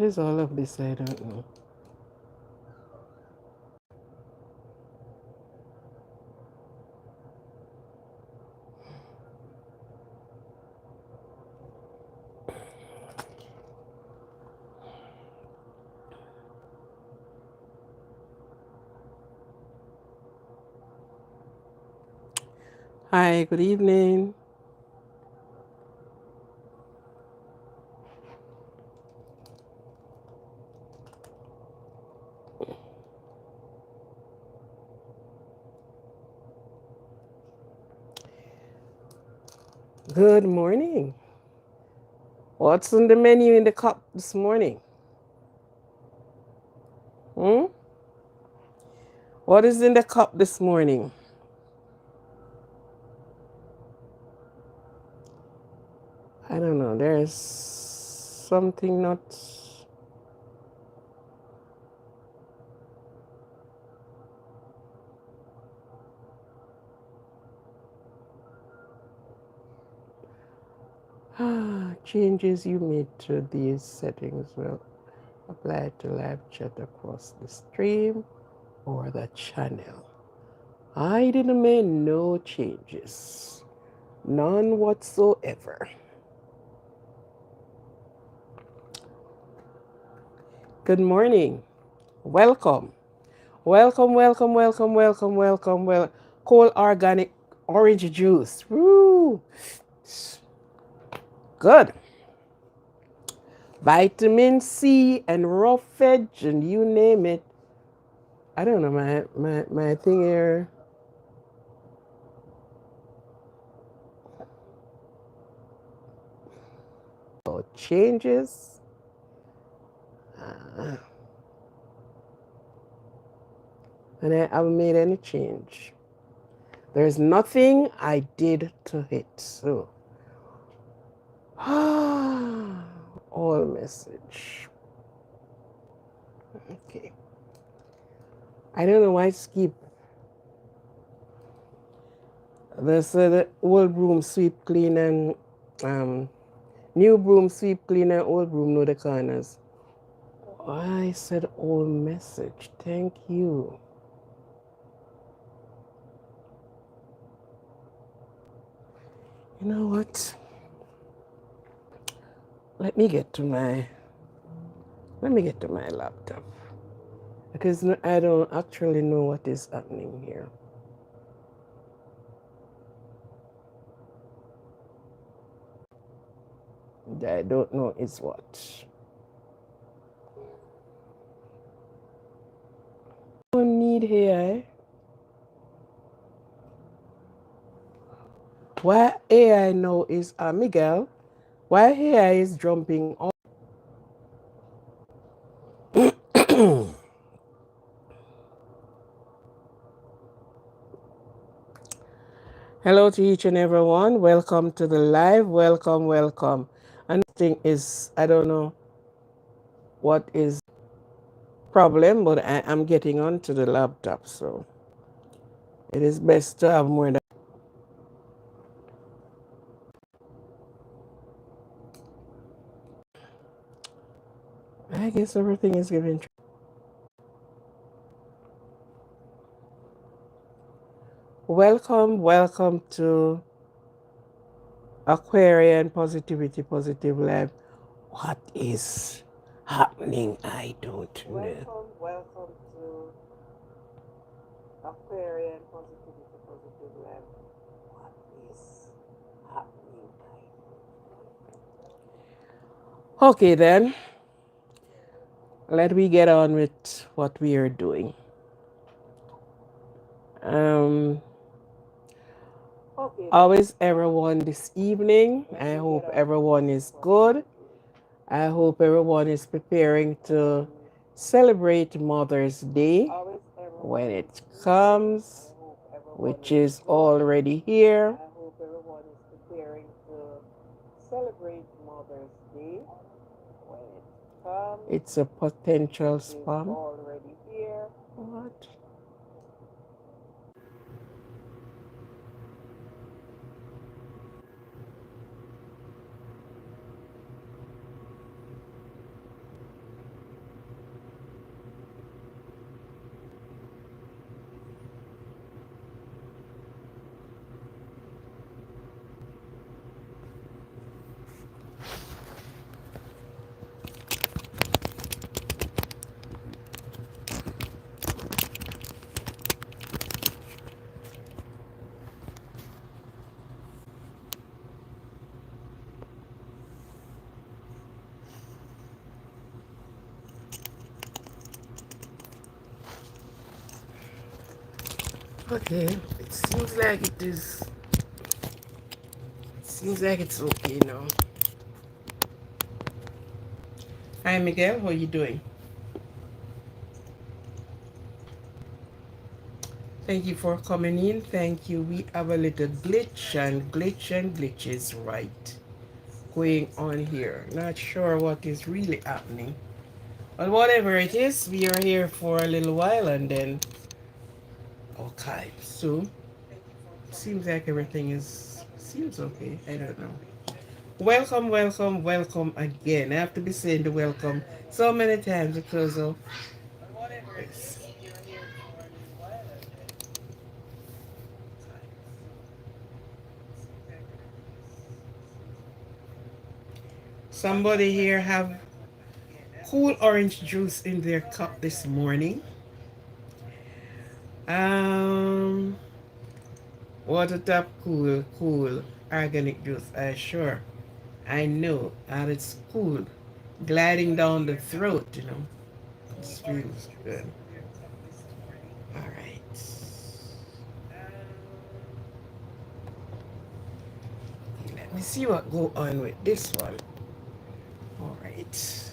What is all of this? I don't know. Hi, good evening. Good morning. What's on the menu in the cup this morning? What is in the cup this morning? I don't know. There's something not. Changes you made to these settings will apply to live chat across the stream or the channel. I didn't make no changes. None whatsoever. Good morning. Welcome. Welcome, welcome, welcome, welcome, welcome. Well, cold organic orange juice. Woo! Good. Vitamin C and raw veg and you name it. I don't know, my thing here. Oh, changes. And I haven't made any change. There's nothing I did to it. So, all message. Okay. I don't know why I skip. There's the old broom sweep clean and new broom sweep clean and old broom know the corners. I said all message. Thank you. You know what? Let me get to my laptop because I don't actually know what is happening here. I don't know is what. I don't need AI. Why AI now is Miguel? Why AI is jumping on? Hello to each and everyone. Welcome to the live. Welcome, welcome. And the thing is, I don't know what is problem, but I am getting onto the laptop, so it is best to have more than. I guess everything is given. Welcome, welcome to Aquarian Positivity Positive Life. What is happening? I don't know. Welcome to Aquarian Positivity Positive Life. What is happening? Okay, then. Let me get on with what we are doing. How is everyone this evening? I hope everyone is good. I hope everyone is preparing to celebrate Mother's Day when it comes, which is already here. I hope everyone is preparing to celebrate Mother's Day when it comes. It's a potential spam. Already here. What? Okay, it seems like it is. Seems like it's okay now. Hi, Miguel. How are you doing? Thank you for coming in. Thank you. We have a little glitches right going on here. Not sure what is really happening. But whatever it is, we are here for a little while and then okay. So seems like everything is seems okay. I don't know. Welcome, welcome, welcome again. I have to be saying the welcome so many times because of this. Somebody here have cool orange juice in their cup this morning. Um, water tap cool organic juice. Sure, I know, and it's cool, gliding down the throat. It feels good. All right. Let me see what go on with this one. All right. So,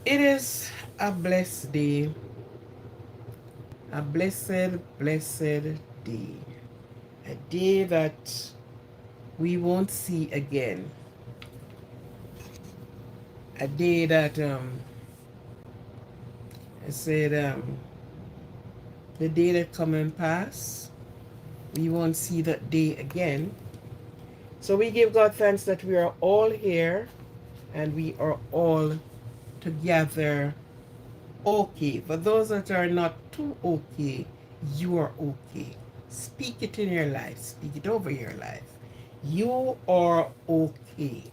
it is a blessed day, a blessed day, a day that we won't see again, a day that I said the day that come and pass, we won't see that day again. So we give God thanks that we are all here and we are all together okay. For those that are not too okay, you are okay. Speak it in your life, speak it over your life. You are okay.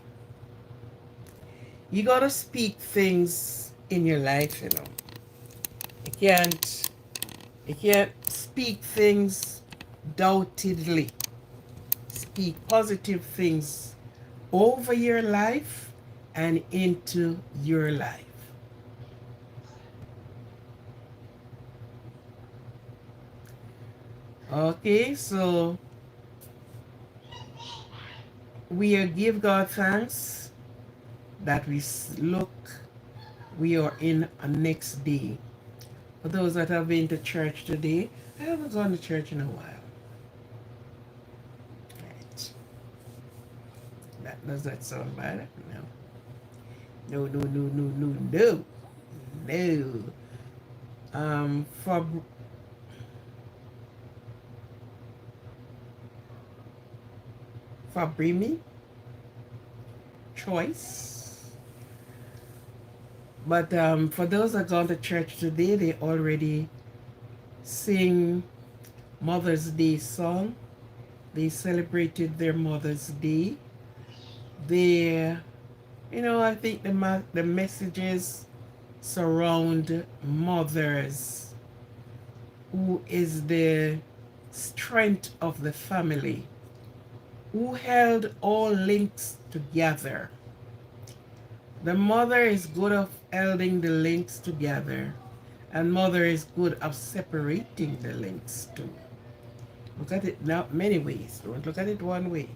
You gotta speak things in your life, You can't speak things doubtedly. Speak positive things over your life and into your life. Okay, so we give God thanks that we are in a next day. For those that have been to church today, I haven't gone to church in a while. Right. Does that sound bad? No. No, no, no, no, no, no. No. For Brimi, choice. But for those that gone to church today, they already sing Mother's Day song. They celebrated their Mother's Day. They, I think the messages surround mothers, who is the strength of the family, who held all links together. The mother is good of holding the links together, and mother is good of separating the links too. Look at it now many ways. Don't look at it one way.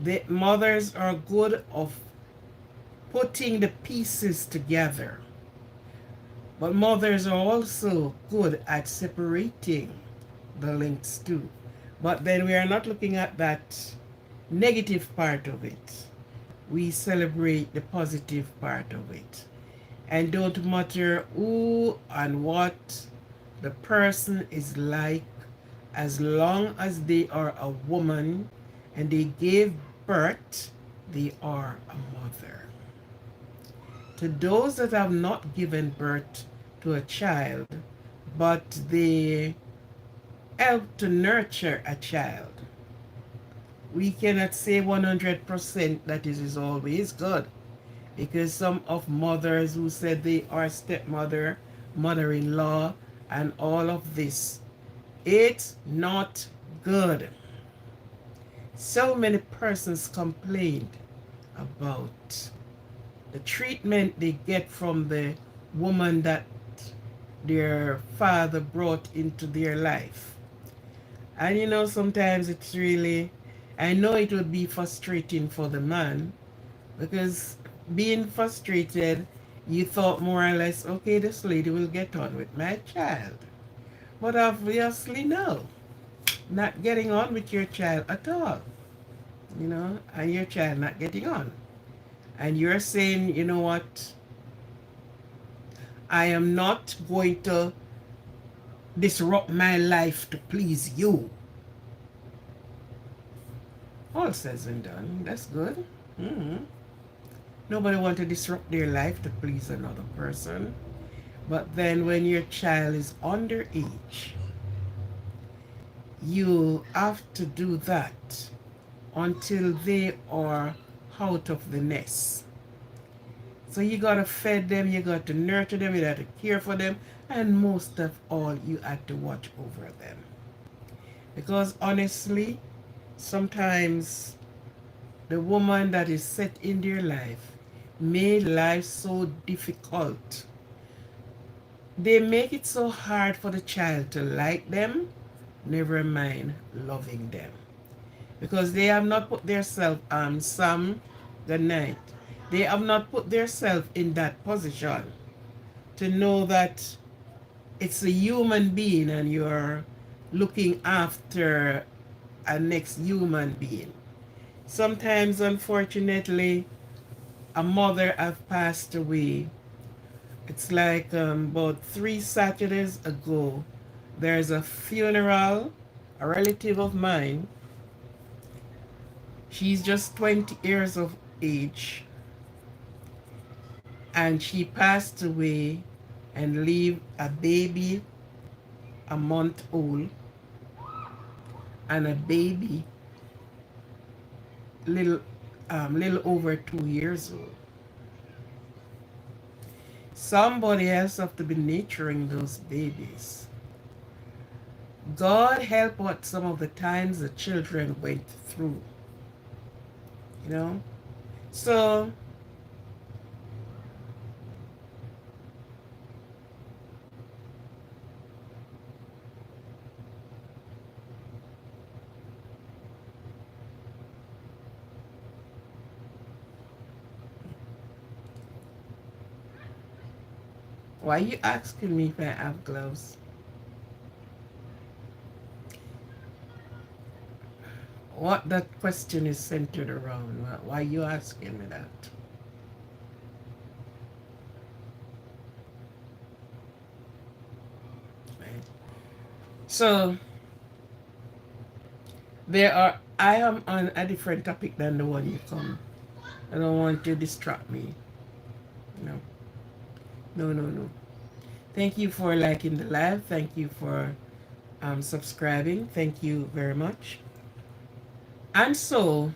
The mothers are good of putting the pieces together, but mothers are also good at separating the links too. But then we are not looking at that negative part of it. We celebrate the positive part of it. And don't matter who and what the person is like, as long as they are a woman and they gave birth, they are a mother. To those that have not given birth to a child, but they help to nurture a child, we cannot say 100% that it is always good, because some of mothers who said they are stepmother, mother-in-law, and all of this, it's not good. So many persons complained about the treatment they get from the woman that their father brought into their life. And you know, sometimes it's really, I know it would be frustrating for the man because being frustrated, you thought more or less, okay, this lady will get on with my child. But obviously, no, not getting on with your child at all, you know, and your child not getting on. And you're saying, you know what, I am not going to disrupt my life to please you. All says and done. That's good. Mm-hmm. Nobody wants to disrupt their life to please another person. But then when your child is underage, you have to do that until they are out of the nest. So you gotta feed them, you got to nurture them, you got to care for them, and most of all, you have to watch over them. Because honestly, sometimes the woman that is set in their life made life so difficult. They make it so hard for the child to like them, never mind loving them. Because they have not put themselves some the night. They have not put themselves in that position to know that it's a human being and you're looking after a next human being. Sometimes, unfortunately, a mother have passed away. It's like about 3 Saturdays ago, there's a funeral, a relative of mine. She's just 20 years of age, and she passed away and leave a baby a month old and a baby little over 2 years old. Somebody else have to be nurturing those babies. God help what some of the times the children went through, you know. So why you asking me if I have gloves? What that question is centered around? Why you asking me that? Right. So I am on a different topic than the one you come. I don't want to distract me. No. No, no, no. Thank you for liking the live. Thank you for subscribing. Thank you very much. And so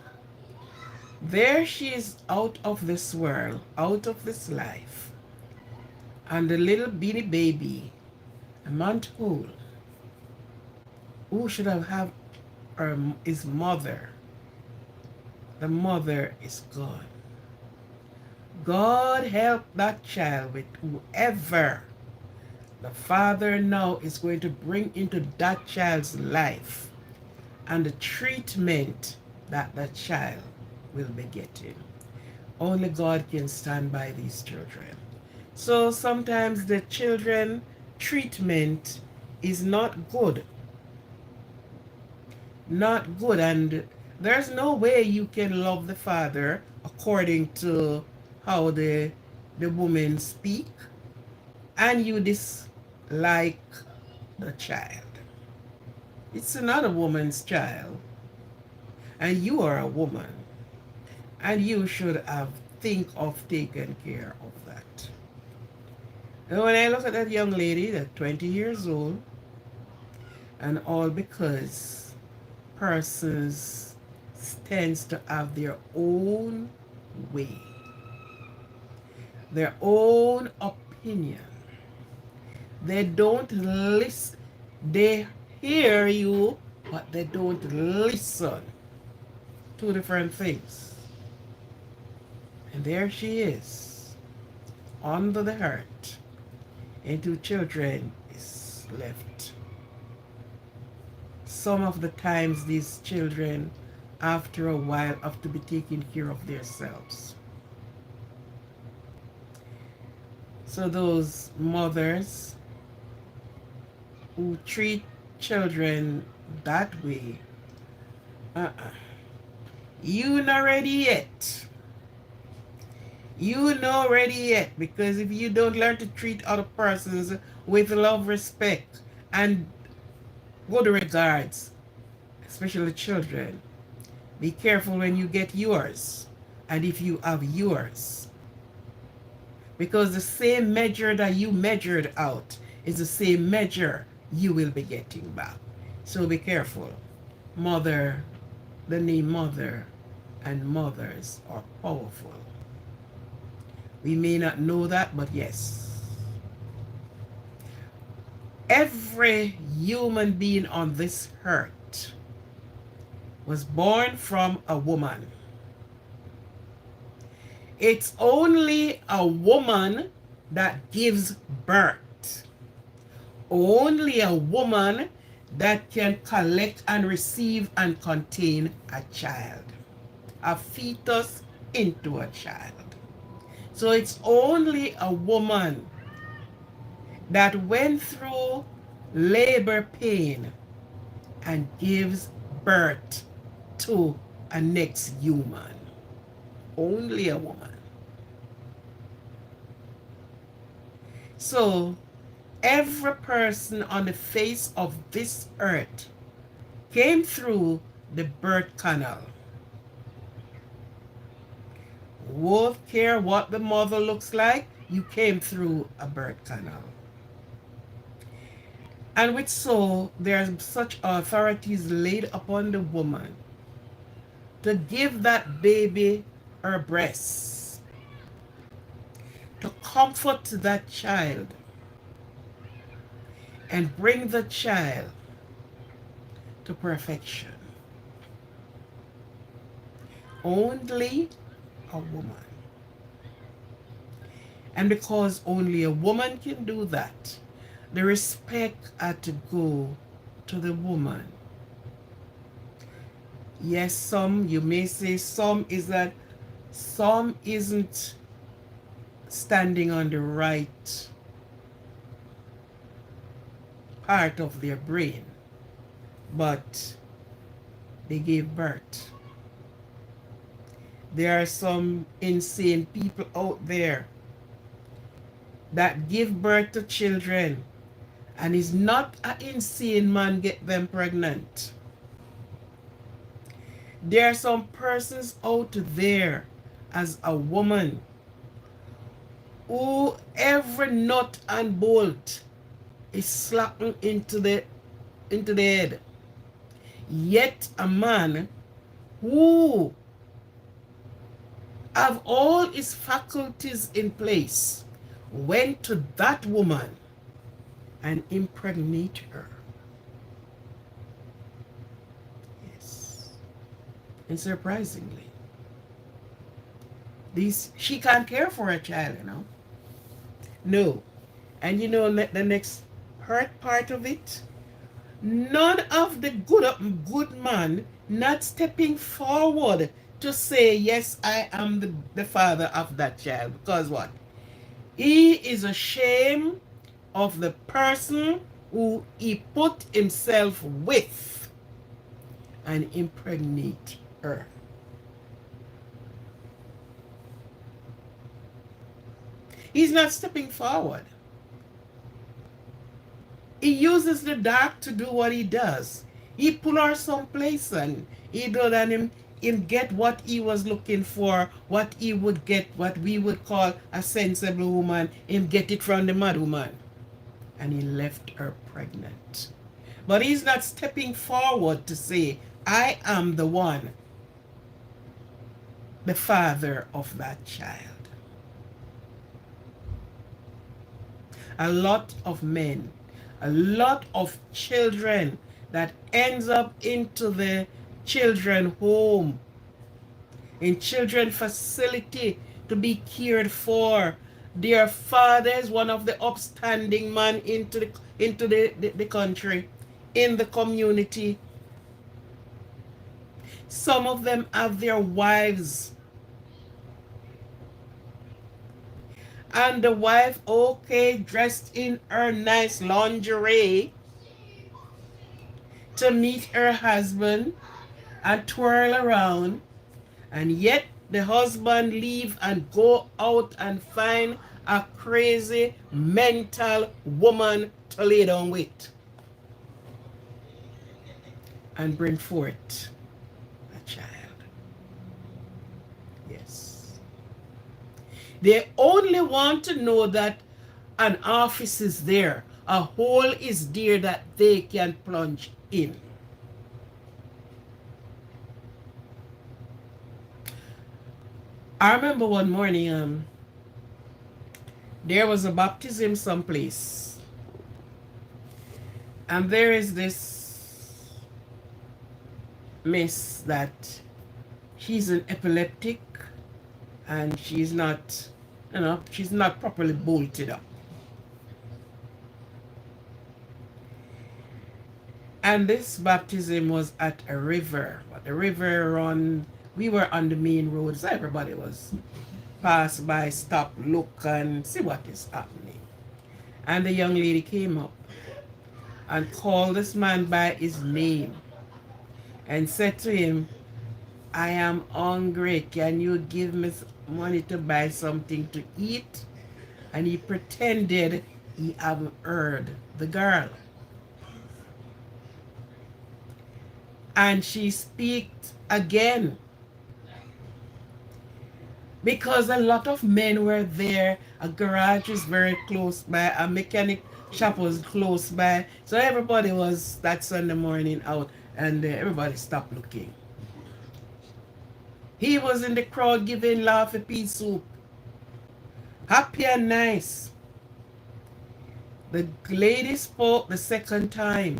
there she is out of this world, out of this life. And the little bitty baby, a month old, who should have had his mother. The mother is gone. God help that child with whoever the father now is going to bring into that child's life and the treatment that that child will be getting. Only God can stand by these children. So sometimes the children treatment is not good. Not good, and there's no way you can love the father according to how the woman speak and you dislike the child. It's another woman's child, and you are a woman, and you should have think of taking care of that. And when I look at that young lady, that 20 years old, and all because persons tends to have their own way, their own opinion. They don't listen. They hear you, but they don't listen. Two different things. And there she is, under the hurt, and 2 children is left. Some of the times these children, after a while, have to be taking care of themselves. So those mothers who treat children that way, you not ready yet. You not ready yet, because if you don't learn to treat other persons with love, respect, and good regards, especially children, be careful when you get yours, and if you have yours. Because the same measure that you measured out is the same measure you will be getting back. So be careful. Mother, the name mother and mothers are powerful. We may not know that, but yes. Every human being on this earth was born from a woman. It's only a woman that gives birth. Only a woman that can collect and receive and contain a child. A fetus into a child. So it's only a woman that went through labor pain and gives birth to a next human. Only a woman. So every person on the face of this earth came through the birth canal. Won't care what the mother looks like, you came through a birth canal. And with so, there are such authorities laid upon the woman to give that baby her breasts, to comfort that child, and bring the child to perfection. Only a woman. And because only a woman can do that, the respect had to go to the woman. Yes, some, you may say some is that some isn't standing on the right part of their brain, but they gave birth. There are some insane people out there that give birth to children, and it's not an insane man get them pregnant. There are some persons out there as a woman who every nut and bolt is slapping into the head. Yet a man who have all his faculties in place went to that woman and impregnate her. Yes. And surprisingly, she can't care for a child, you know. No. And you know the next hurt part of it? None of the good man not stepping forward to say, yes, I am the father of that child. Because what? He is ashamed of the person who he put himself with and impregnate her. He's not stepping forward. He uses the dark to do what he does. He pull her someplace and he don't let him get what he was looking for, what he would get, what we would call a sensible woman, him get it from the mad woman. And he left her pregnant. But he's not stepping forward to say, I am the one, the father of that child. A lot of men, a lot of children that ends up into the children home, in children facility to be cared for. Their father is one of the upstanding man into the country, in the community. Some of them have their wives. And the wife, okay, dressed in her nice lingerie to meet her husband and twirl around. And yet the husband leave and go out and find a crazy mental woman to lay down with and bring forth a child. Yes. They only want to know that an office is there, a hole is there that they can plunge in. I remember one morning, there was a baptism someplace, and there is this miss that she's an epileptic, and she's not, she's not properly bolted up. And this baptism was at a river. But the river run, we were on the main road, so everybody was pass by, stop, look, and see what is happening. And the young lady came up and called this man by his name and said to him, I am hungry. Can you give me money to buy something to eat? And he pretended he hadn't heard the girl. And she speaks again, because a lot of men were there. A garage is very close by, a mechanic shop was close by, so everybody was that Sunday morning out, and everybody stopped looking. He was in the crowd giving Laffy pea soup, happy and nice. The lady spoke the second time,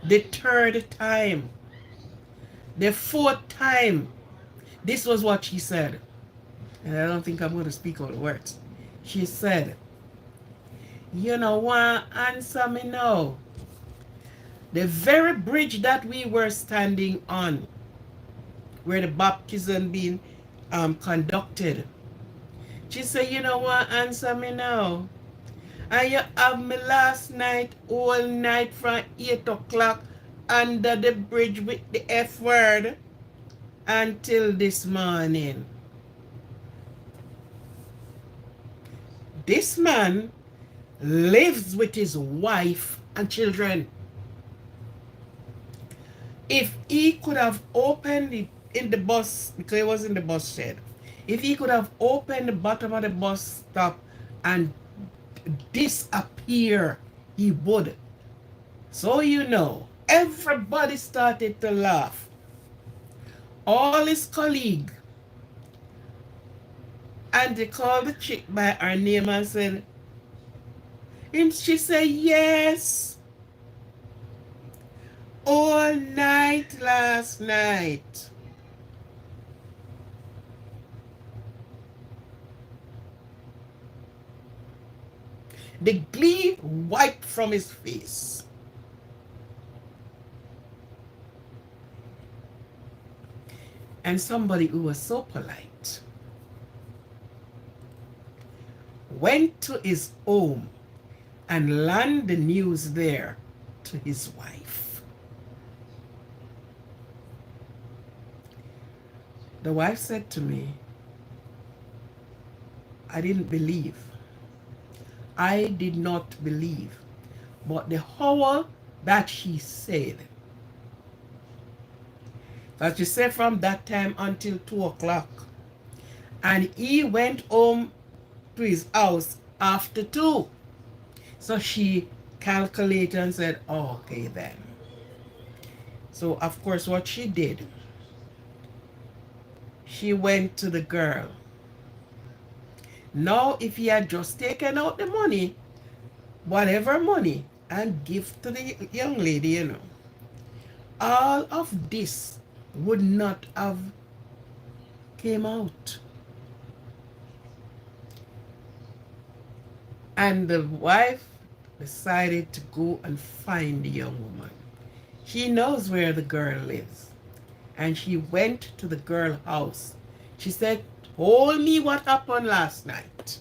the third time, the fourth time. This was what she said. And I don't think I'm going to speak all the words. She said, you know what, answer me now. The very bridge that we were standing on, where the baptism being conducted. She said, you know what, answer me now. And you have me last night, all night from 8 o'clock under the bridge with the F word until this morning. This man lives with his wife and children. If he could have opened it in the bus, because he was in the bus shed, if he could have opened the bottom of the bus stop and disappear, he would. So everybody started to laugh. All his colleague, and they called the chick by her name and said, she said, yes, all night last night. The glee wiped from his face. And somebody who was so polite went to his home and learned the news there to his wife. The wife said to me, I didn't believe. I did not believe. But the hour that she said, that she said from that time until 2 o'clock, and he went home to his house after 2. So she calculated and said, oh, okay then. So of course what she did, she went to the girl. Now if he had just taken out the money, whatever money, and give to the young lady, all of this would not have came out. And the wife decided to go and find the young woman. She knows where the girl lives. And she went to the girl's house. She said, told me what happened last night.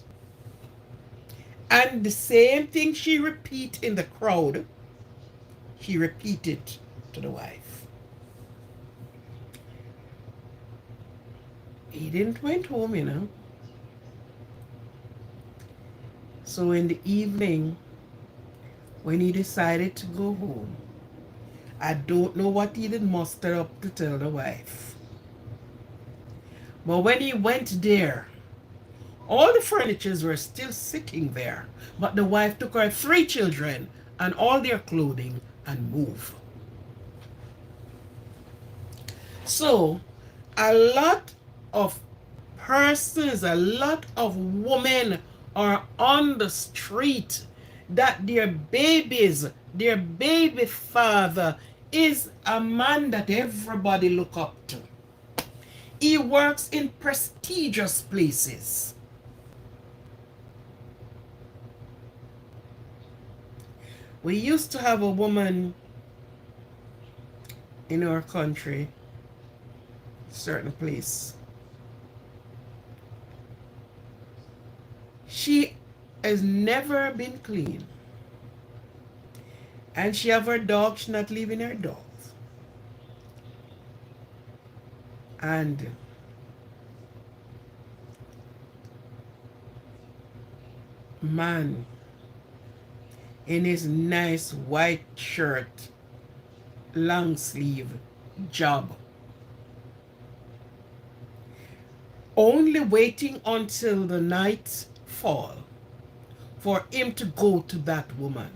And the same thing she repeat in the crowd, she repeated to the wife. He didn't went home, you know. So in the evening, when he decided to go home, I don't know what he did muster up to tell the wife. But when he went there, all the furnitures were still sitting there. But the wife took her 3 children and all their clothing and moved. So a lot of persons, a lot of women are on the street that their babies, their baby father is a man that everybody look up to. He works in prestigious places. We used to have a woman in our country, certain place. She has never been clean. And she have her dog, she not leaving her dogs. And man in his nice white shirt, long sleeve job, only waiting until the night fall for him to go to that woman.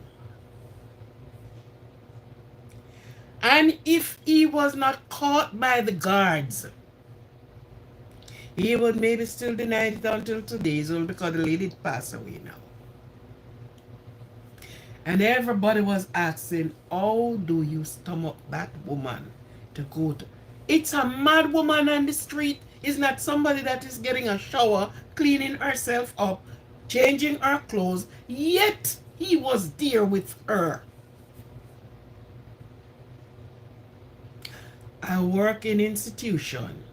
And if he was not caught by the guards, he would maybe still deny it until today's old because the lady passed away now. And everybody was asking, how do you stomach that woman to go to? It's a mad woman on the street. It's not somebody that is getting a shower, cleaning herself up, changing her clothes, yet he was there with her. I work in institution,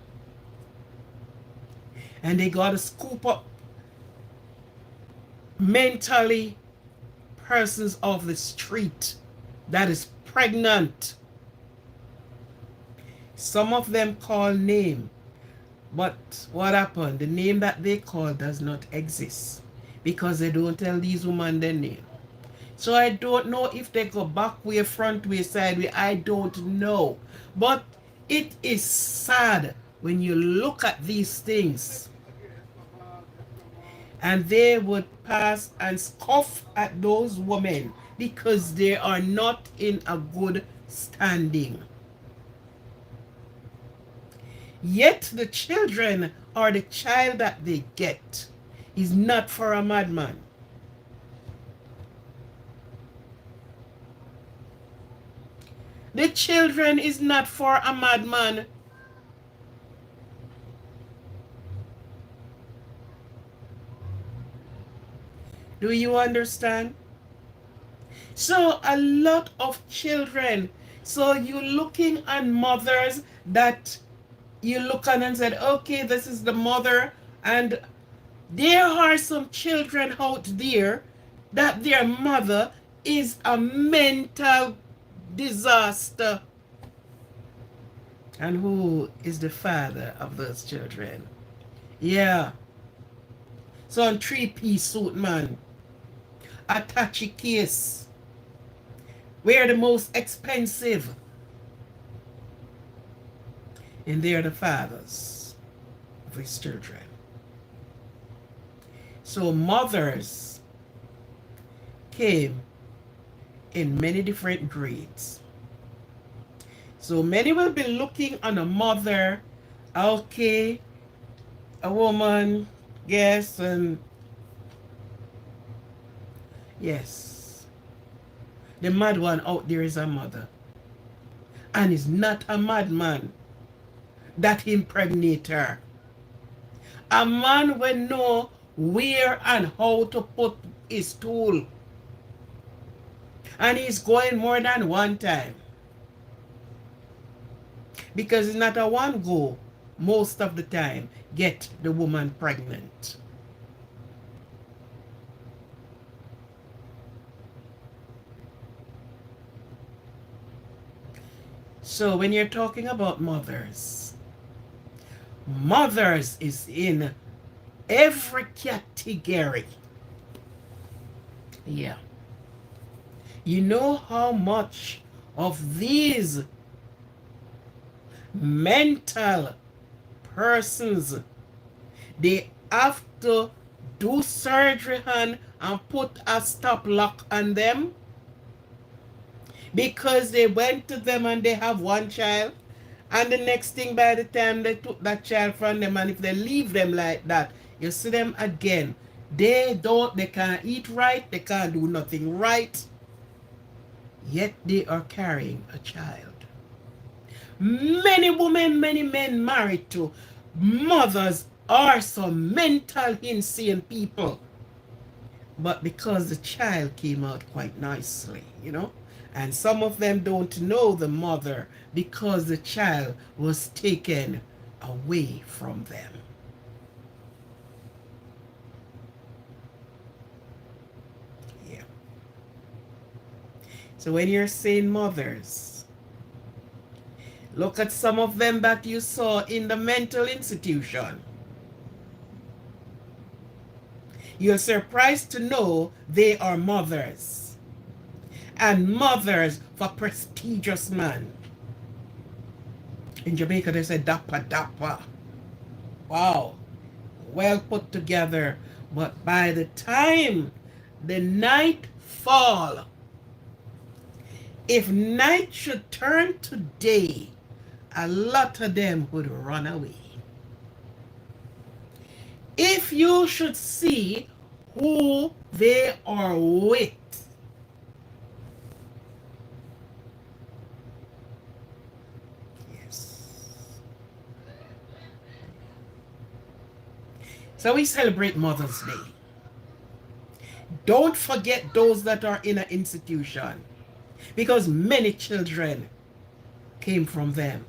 and they got to scoop up mentally persons of the street that is pregnant. Some of them call name, but what happened? The name that they call does not exist because they don't tell these women their name. So I don't know if they go back way, front way, side way. I don't know. But it is sad when you look at these things. And they would pass and scoff at those women because they are not in a good standing. Yet the children or the child that they get is not for a madman. The children is not for a madman. Do you understand? So a lot of children. So you looking at mothers that you look at and said, okay, this is the mother, and there are some children out there that their mother is a mental disaster. And who is the father of those children? Yeah. Some 3-piece suit man. Attache case. We're the most expensive. And they're the fathers of his children. So mothers came in many different grades. So many will be looking on a mother, okay, a woman, yes, and yes, the mad one out there is a mother. And is not a madman that impregnate her. A man will know where and how to put his tool. And he's going more than one time. Because it's not a one go most of the time get the woman pregnant. So when you're talking about mothers, mothers is in every category. Yeah. You know how much of these mental persons they have to do surgery and put a stop lock on them because they went to them and they have one child, and the next thing by the time they took that child from them, and if they leave them like that, you see them again, they can't eat right, they can't do nothing right, yet they are carrying a child. Many women, many men married to mothers are some mental insane people. But because the child came out quite nicely, and some of them don't know the mother because the child was taken away from them. Yeah. So when you're saying mothers, look at some of them that you saw in the mental institution. You're surprised to know they are mothers. And mothers for prestigious man. In Jamaica they say dappa dappa. Wow. Well put together. But by the time the night fall, if night should turn to day, a lot of them would run away. If you should see who they are with, yes. So we celebrate Mother's Day. Don't forget those that are in an institution, because many children came from them.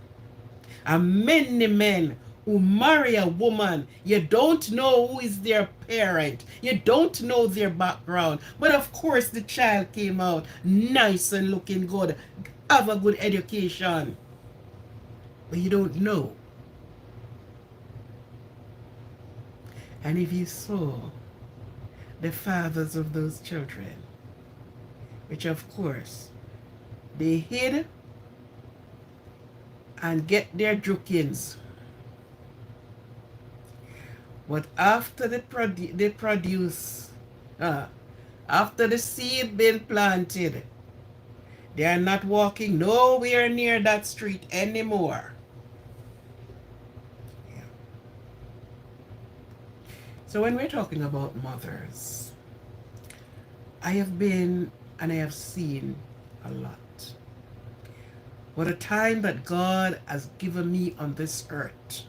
And many men who marry a woman, you don't know who is their parent. You don't know their background. But of course the child came out nice and looking good, have a good education. But you don't know. And if you saw the fathers of those children, which of course they hid and get their jukins. But after they produce, after the seed been planted, they are not walking nowhere near that street anymore. Yeah. So when we're talking about mothers, I have been and I have seen a lot. What a time that God has given me on this earth.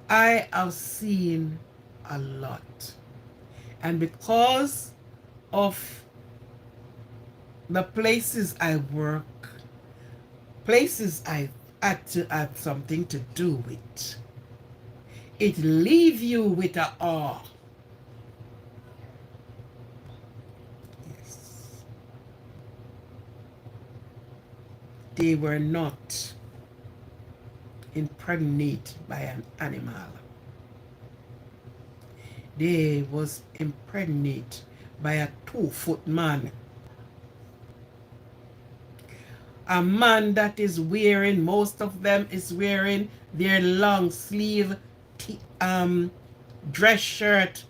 I have seen a lot. And because of the places I work, places I had to have something to do with, it leaves you with a awe. Yes. They were not impregnated by an animal. They was impregnated by a 2-foot man. A man that is wearing, most of them is wearing their long sleeve dress shirt,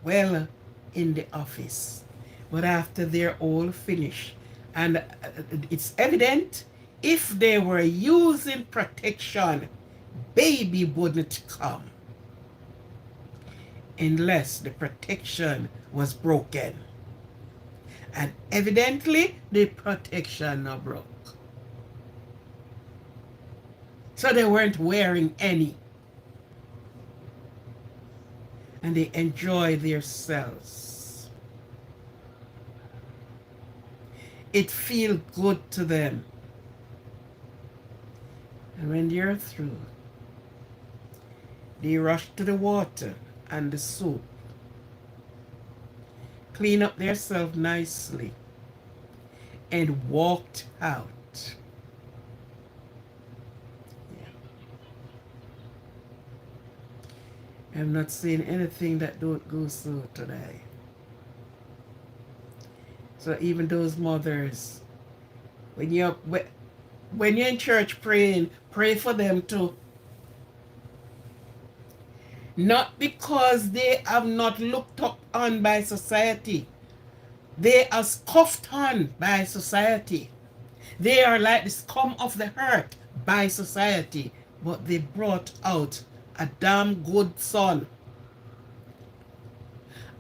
well, in the office. But after they're all finished, and it's evident if they were using protection, baby wouldn't come unless the protection was broken. And evidently the protection not broke. So they weren't wearing any. and they enjoy themselves. It feels good to them. And when they're through, they rush to the water and the soap, clean up themselves nicely, and walked out. Yeah. I'm not saying anything that don't go so today. So even those mothers, when you're in church praying, pray for them too. Not because they have not looked up on by society. They are scoffed on by society. They are like the scum of the earth by society. But they brought out a damn good son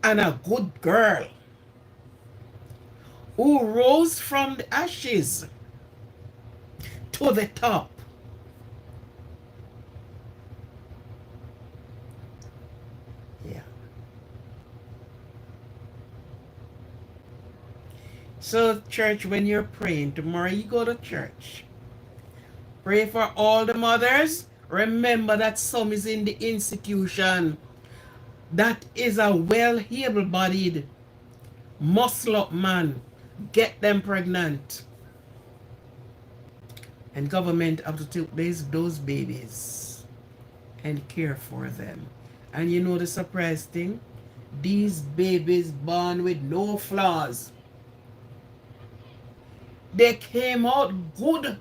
and a good girl who rose from the ashes to the top. Yeah. So, church, when you're praying, tomorrow you go to church. Pray for all the mothers. Remember that some is in the institution. That is a well-able-bodied, muscle-up man. Get them pregnant. And government have to take those babies and care for them. And you know the surprise thing? These babies born with no flaws. They came out good.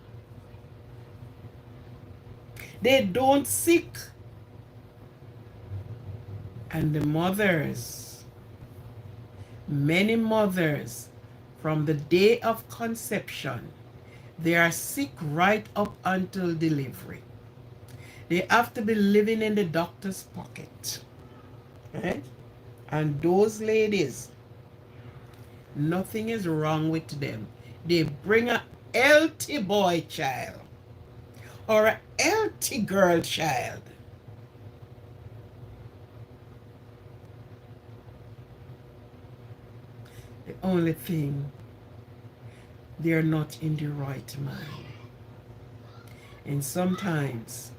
They don't sick. And the mothers, many mothers, from the day of conception, they are sick right up until delivery. They have to be living in the doctor's pocket. Right? And those ladies, nothing is wrong with them. They bring a healthy boy child or a healthy girl child. The only thing, they are not in the right mind. And sometimes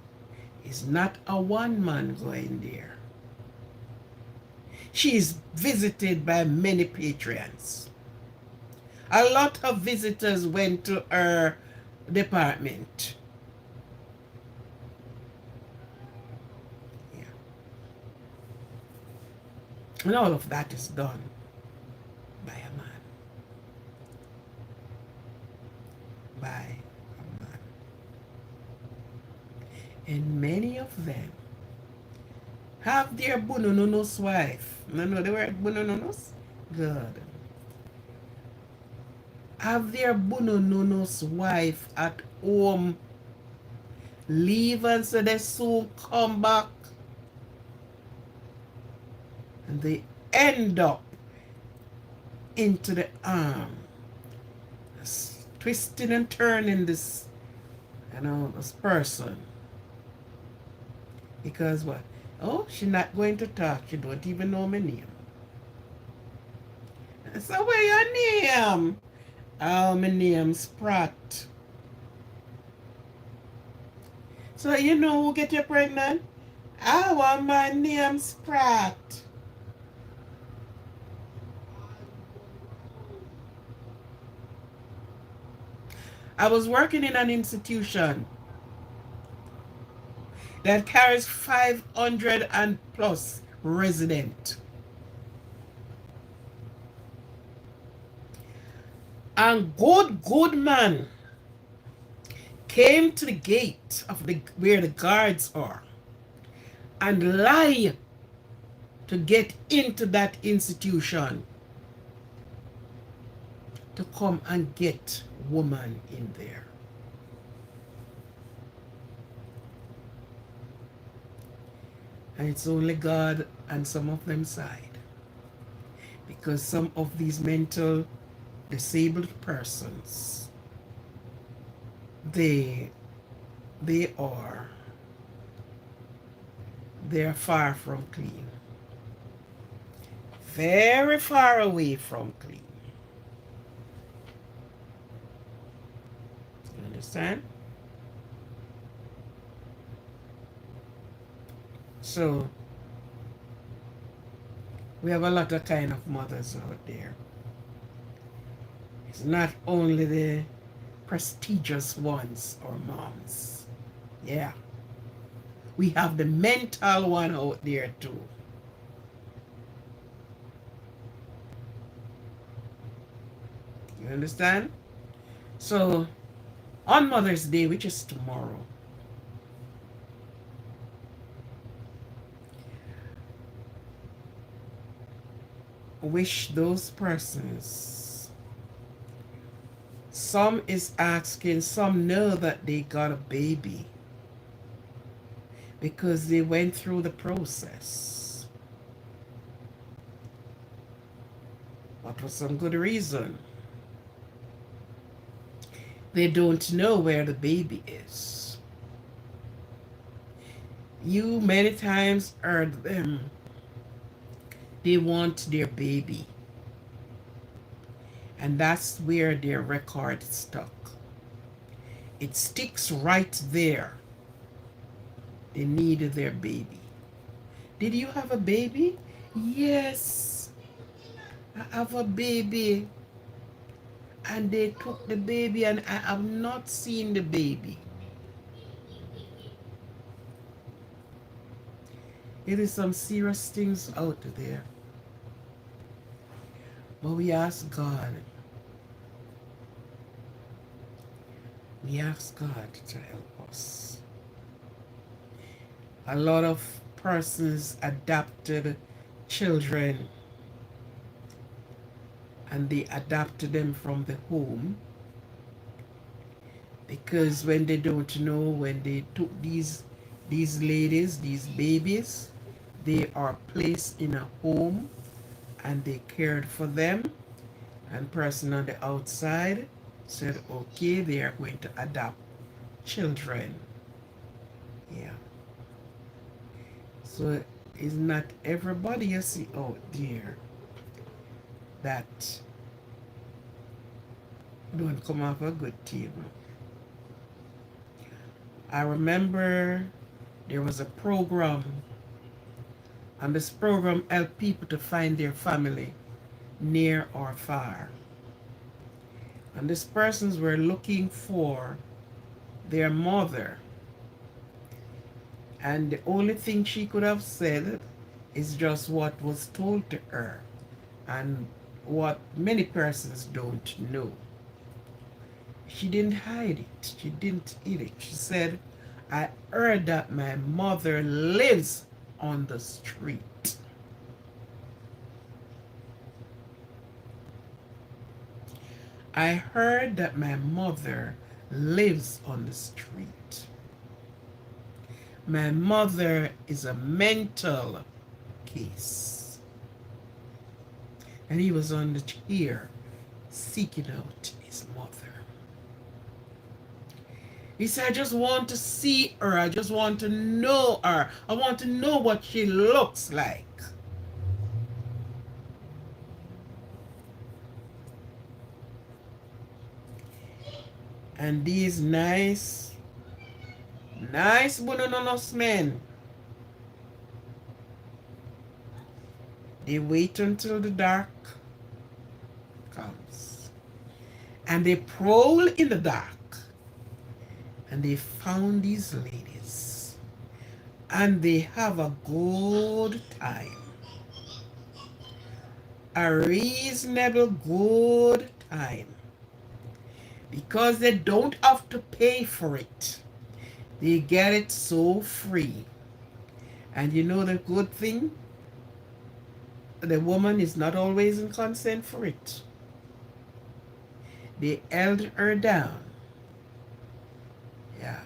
it's not a one man going there. She is visited by many patrons. A lot of visitors went to her department. Yeah. And all of that is done by a man. By a man. And many of them have their bunononos wife. No, the word bunononos? Good. Have their bunononos wife at home. Leave and so they soon come back. And they end up into the arm. Twisting and turning this, this person. Because what? Oh, she's not going to talk. She don't even know my name. So where your name? Oh, my name's Pratt. So you know who get you pregnant? Oh, my name's Pratt. I was working in an institution that carries 500 and plus residents. And good man came to the gate of where the guards are and lie to get into that institution to come and get woman in there. And it's only God and some of them side. Because some of these mental disabled persons, they are far from clean. very far away from clean. You understand? So we have a lot of kind of mothers out there. It's not only the prestigious ones or moms. Yeah. We have the mental one out there too. You understand? So on Mother's Day, which is tomorrow, wish those persons. Some is asking, some know that they got a baby because they went through the process, but for some good reason. They don't know where the baby is. You many times heard them, they want their baby. And that's where their record stuck. It sticks right there. They needed their baby. Did you have a baby? Yes, I have a baby. And they took the baby and I have not seen the baby. It is some serious things out there. But we ask God. We ask God to help us. A lot of persons adopted children and they adopted them from the home because when they don't know, when they took these ladies, these babies, they are placed in a home and they cared for them, and person on the outside said, okay, they are going to adopt children. Yeah. So it's not everybody you see out there that don't come off a good table. I remember there was a program, and this program helped people to find their family near or far. And these persons were looking for their mother. And the only thing she could have said is just what was told to her and what many persons don't know. She didn't hide it. She didn't eat it. She said, I heard that my mother lives on the street. I heard that my mother lives on the street. My mother is a mental case. And he was on the chair seeking out his mother. He said, I just want to see her. I just want to know her. I want to know what she looks like. And these nice bononos men, they wait until the dark comes. And they prowl in the dark. And they found these ladies. And they have a good time. A reasonable good time. Because they don't have to pay for it. They get it so free. And you know the good thing? The woman is not always in consent for it. They held her down. Yeah.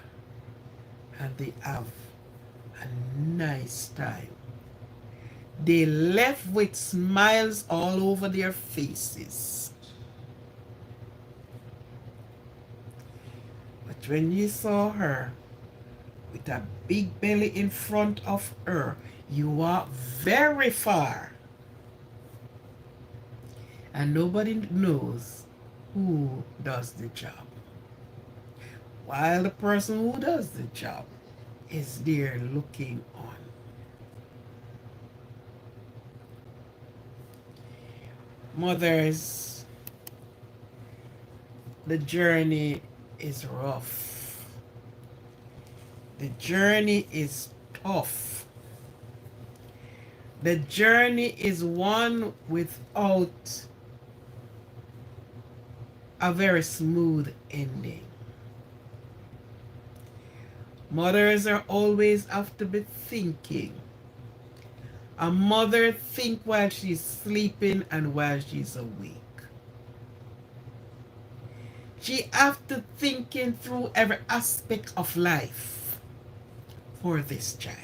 And they have a nice time. They left with smiles all over their faces. But when you saw her with a big belly in front of her, you walked very far. and nobody knows who does the job, while the person who does the job is there looking on. Mothers, the journey is rough. The journey is tough. The journey is one without a very smooth ending. Mothers are always have to be thinking. A mother think while she's sleeping and while she's awake. She have to thinking through every aspect of life for this child.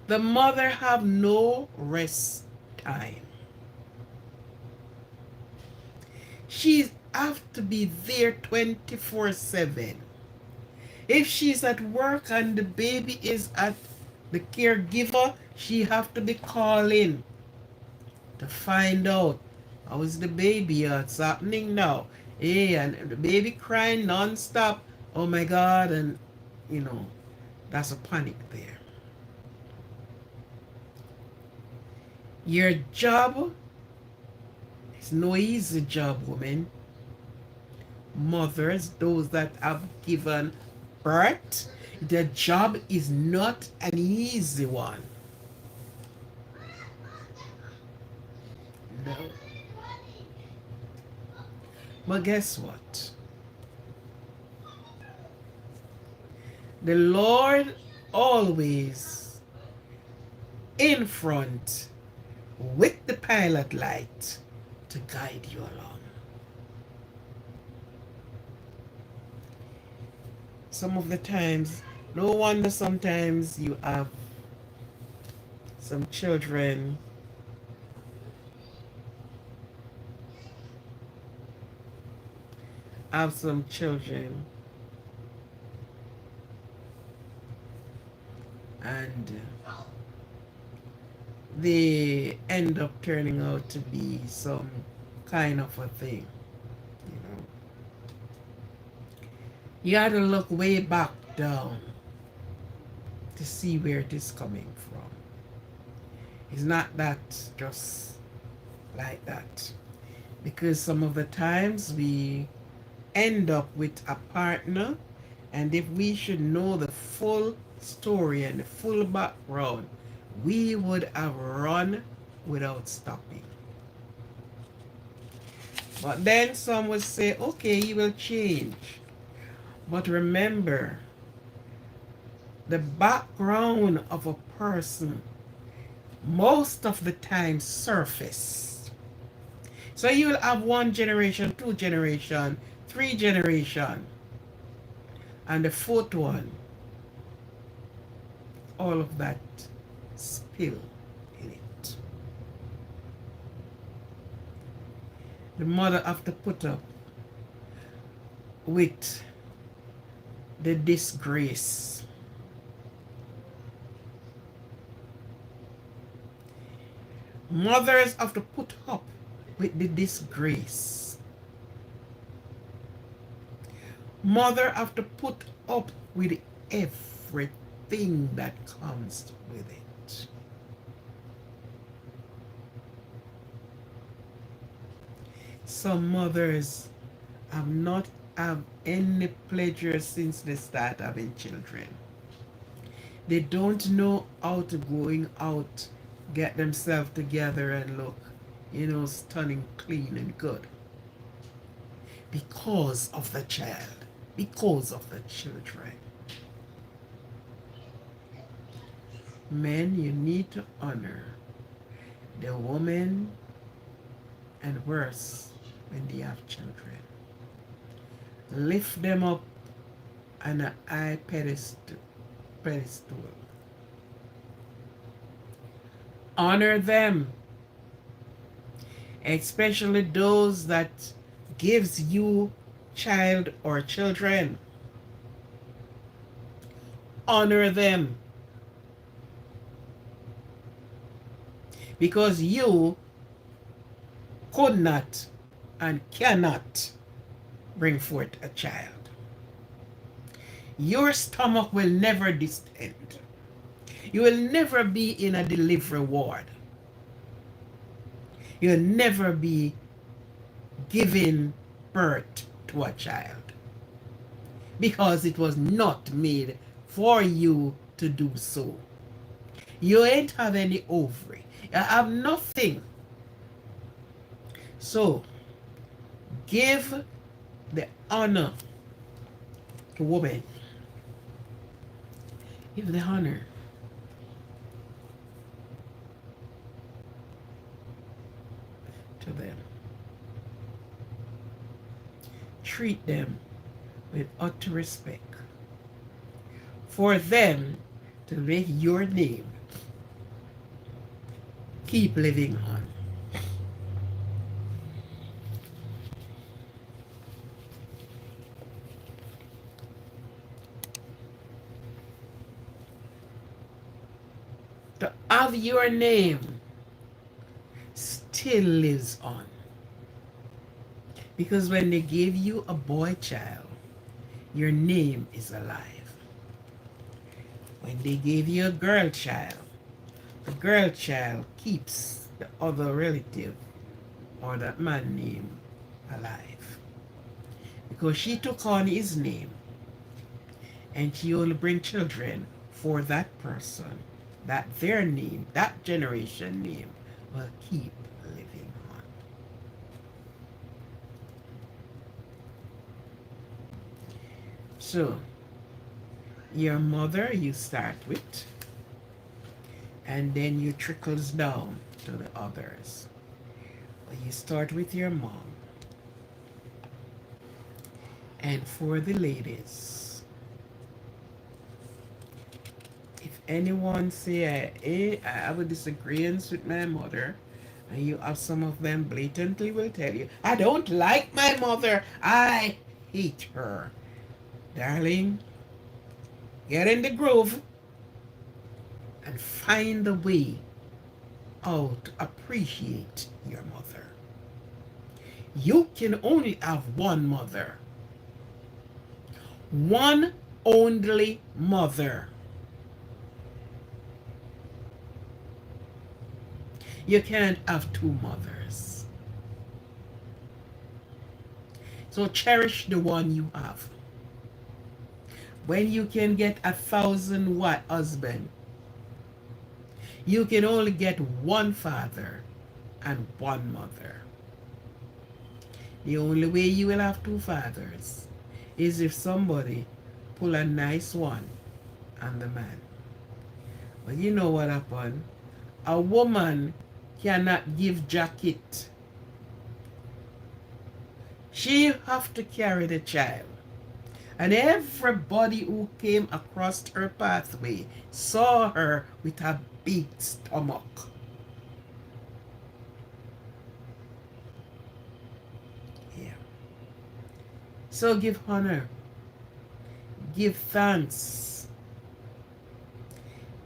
The mother have no rest time. She have to be there 24/7. If she's at work and the baby is at the caregiver, she have to be calling to find out how is the baby, what's happening now. Hey, and the baby crying non-stop. Oh my God, and you know, that's a panic there. Your job is no easy job, women. Mothers, those that have given birth, their job is not an easy one. No. But guess what? The Lord always in front with the pilot light to guide you along. Some of the times, no wonder sometimes you have some children and they end up turning out to be some kind of a thing, you know. You got to look way back down to see where it is coming from. It's not that just like that. Because some of the times we end up with a partner, and if we should know the full story and the full background, we would have run without stopping. But then some would say, okay, you will change. But remember, the background of a person most of the time surface. So you'll have 1 generation, 2 generation, 3 generation, and the 4th one, all of that spill in it. The mother have to put up with the disgrace. Mothers have to put up with the disgrace. Mother have to put up with everything that comes with it. Some mothers have not have any pleasure since they start having children. They don't know how to going out, get themselves together and look, you know, stunning, clean and good. Because of the child, because of the children. Men, you need to honor the woman, and worse, when they have children. Lift them up on a high pedestal. Honor them, especially those that gives you child or children. Honor them. because you could not and cannot bring forth a child. Your stomach will never distend. You will never be in a delivery ward. You'll never be giving birth to a child because it was not made for you to do so. You ain't have any ovary. You have nothing. So, give the honor to women. Give the honor. To them. Treat them with utter respect. For them to make your name keep living on. To have your name still lives on. Because when they gave you a boy child, your name is alive. When they gave you a girl child, the girl child keeps the other relative or that man name alive. Because she took on his name and she only bring children for that person, that their name, that generation name will keep living on. So, your mother you start with, and then you trickles down to the others. But you start with your mom. And for the ladies, if anyone say I have a disagreement with my mother, and you have some of them blatantly will tell you, I don't like my mother, I hate her. Darling, get in the groove and find a way how to appreciate your mother. You can only have one mother. One only mother. You can't have two mothers. So cherish the one you have. When you can get 1,000 husband, you can only get one father and one mother. The only way you will have two fathers is if somebody pull a nice one on the man. But you know what happened? A woman cannot give jacket. She have to carry the child. And everybody who came across her pathway saw her with a big stomach. Yeah. So give honor. Give thanks.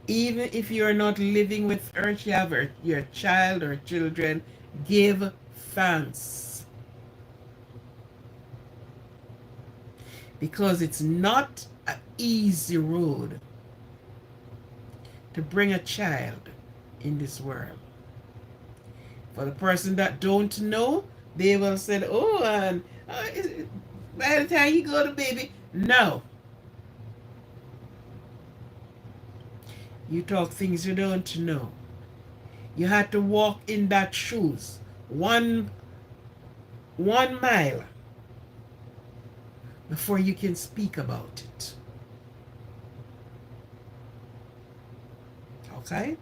Even if you're not living with her, she have your child or children, give thanks. Because it's not an easy road to bring a child in this world. For the person that don't know, they will say, oh, and by the time you go to baby, no. You talk things you don't know. You had to walk in that shoes 1 mile before you can speak about it. Okay?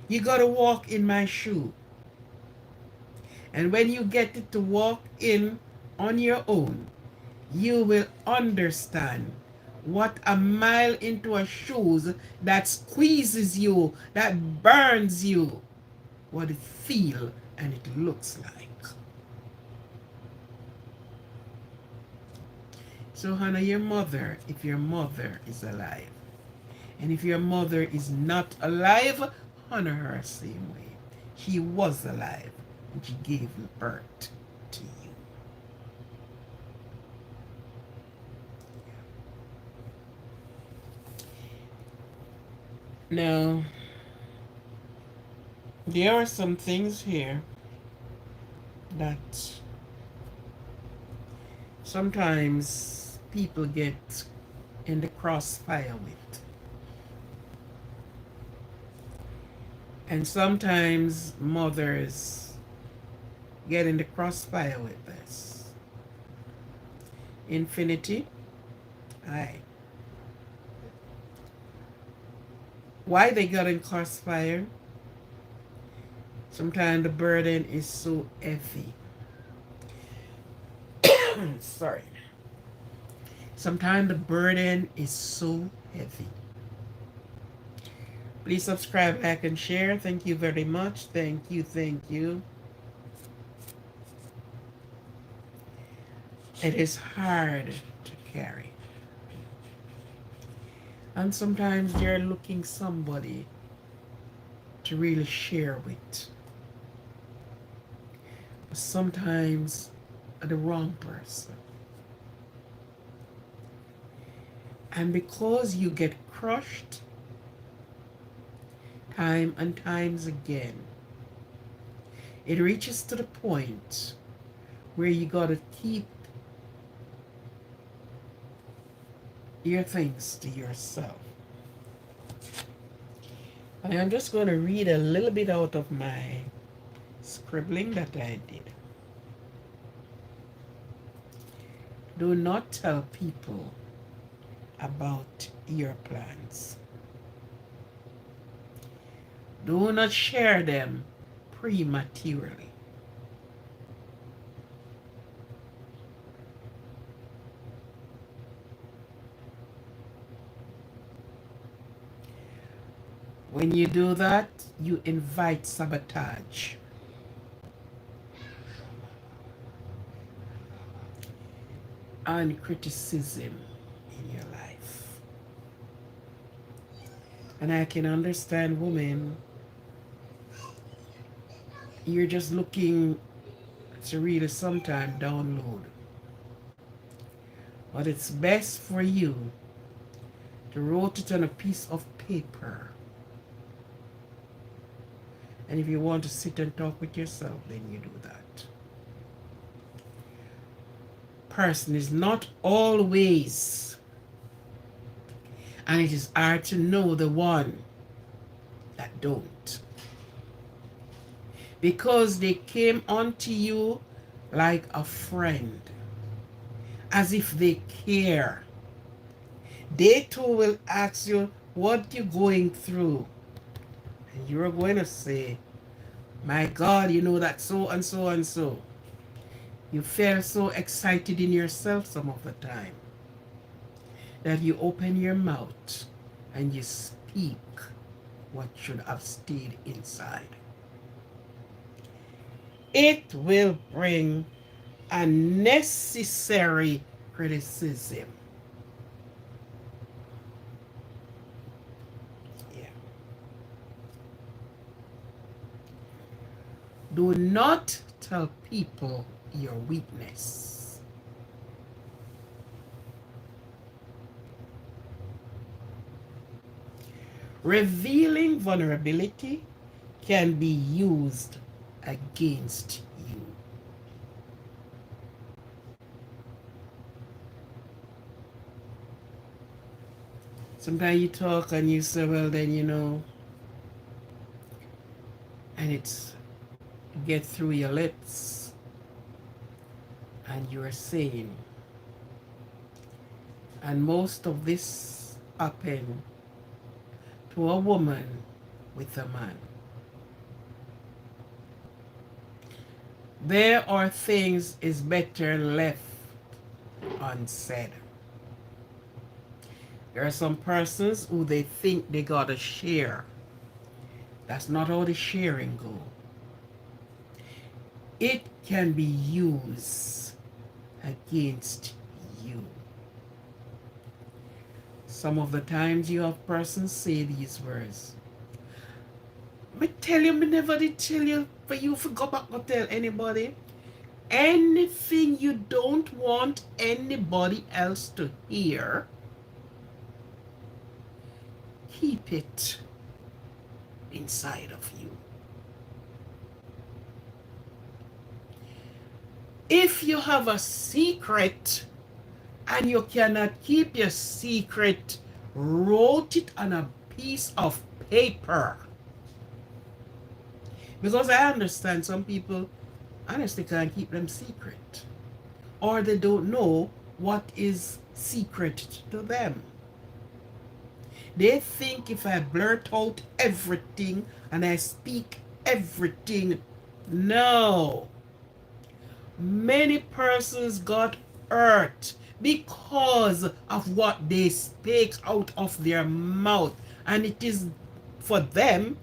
You got to walk in my shoe. And when you get it to walk in on your own, you will understand what a mile into a shoes that squeezes you, that burns you, what it feels and it looks like. So honor your mother if your mother is alive. And if your mother is not alive, honor her same way. She was alive and she gave birth to you. Now, there are some things here that sometimes people get in the crossfire with. And sometimes mothers get in the crossfire with this. Infinity. Aye. Why they got in crossfire? Sometimes the burden is so heavy. Sorry. Sometimes the burden is so heavy. Please subscribe, like, and share. Thank you very much. Thank you, thank you. It is hard to carry. And sometimes you're looking somebody to really share with. But sometimes the wrong person. And because you get crushed time and times again, it reaches to the point where you gotta keep your things to yourself. I am just going to read a little bit out of my scribbling that I did. Do not tell people about your plans. Do not share them prematurely. When you do that, you invite sabotage. And criticism in your life. And I can understand women, you're just looking to really sometime download. But it's best for you to write it on a piece of paper. And if you want to sit and talk with yourself, then you do that. Person is not always, and it is hard to know the one that don't, because they came onto you like a friend, as if they care. They too will ask you what you're going through, and you're going to say, my God, you know that so and so and so. You feel so excited in yourself some of the time that you open your mouth and you speak what should have stayed inside. It will bring unnecessary criticism. Yeah. Do not tell people your weakness. Revealing vulnerability can be used against you. Sometimes you talk and you say, well, then, you know, and it's get through your lips and you're saying, and most of this happen to a woman with a man. There are things is better left unsaid. There are some persons who they think they gotta share. That's not how the sharing go. It can be used against you. Some of the times you have persons say these words. Me tell you, me never did tell you for you to go back and tell anybody. Anything you don't want anybody else to hear, keep it inside of you. If you have a secret and you cannot keep your secret, wrote it on a piece of paper. Because I understand some people honestly can't keep them secret, or they don't know what is secret to them. They think if I blurt out everything and I speak everything, no. Many persons got hurt because of what they speak out of their mouth, and it is for them,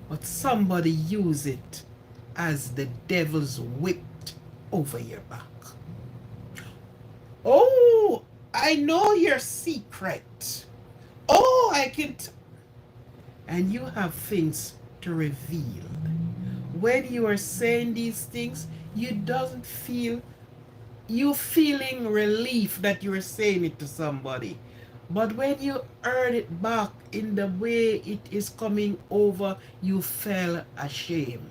but somebody use it as the devil's whip over your back. Oh, I know your secret. Oh, I can and you have things to reveal. When you are saying these things, you doesn't feel, you feeling relief that you are saying it to somebody. But when you heard it back in the way it is coming over, you feel ashamed.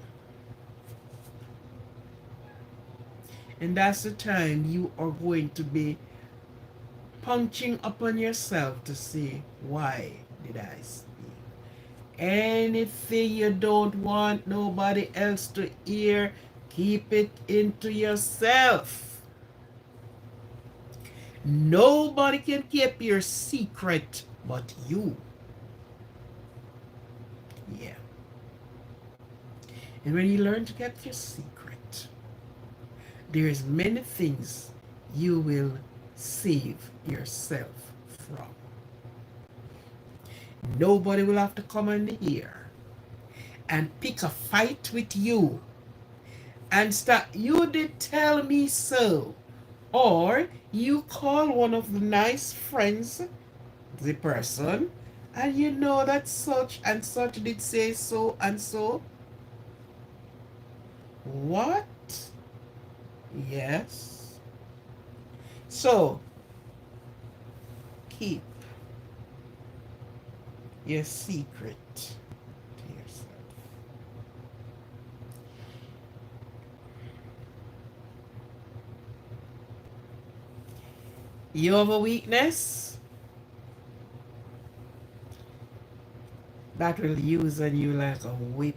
And that's the time you are going to be punching upon yourself to say, why did I speak? Anything you don't want nobody else to hear, keep it into yourself. Nobody can keep your secret but you. Yeah. And when you learn to keep your secret, there's many things you will save yourself from. Nobody will have to come in here and pick a fight with you and start, you did tell me so. Or you call one of the nice friends, the person, and you know that such and such did say so and so. What? Yes. So, keep your secret to yourself. You have a weakness that will use on you like a whip,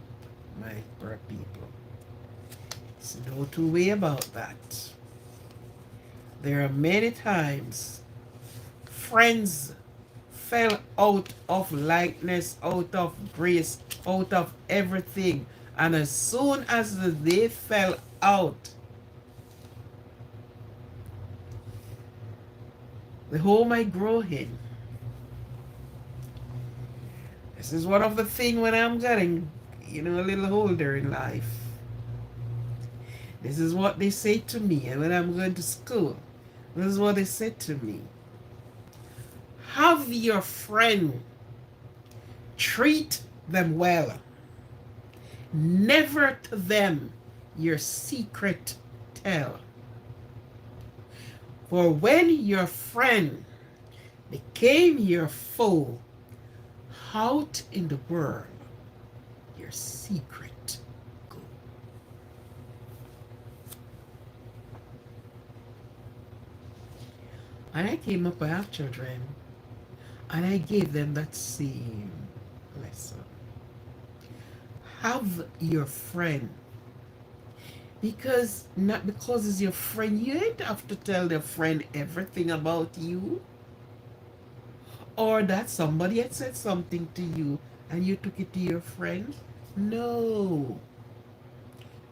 my poor people. There's no two way about that. There are many times friends fell out of likeness, out of grace, out of everything. And as soon as they fell out, the home I grow in. This is one of the things when I'm getting, a little older in life. This is what they say to me. And when I'm going to school, this is what they said to me. Have your friend treat them well. Never to them your secret tell. For when your friend became your foe, out in the world your secret go. And I came up, I have children, and I gave them that same lesson. Have your friend. Because, not because it's your friend, you ain't have to tell their friend everything about you. Or that somebody had said something to you and you took it to your friend. No.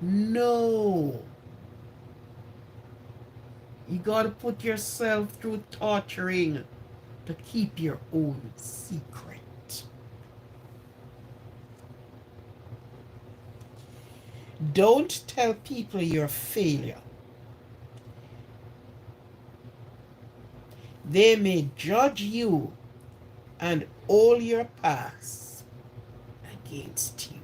No. You gotta put yourself through torturing to keep your own secret. Don't tell people your failure. They may judge you and all your past against you.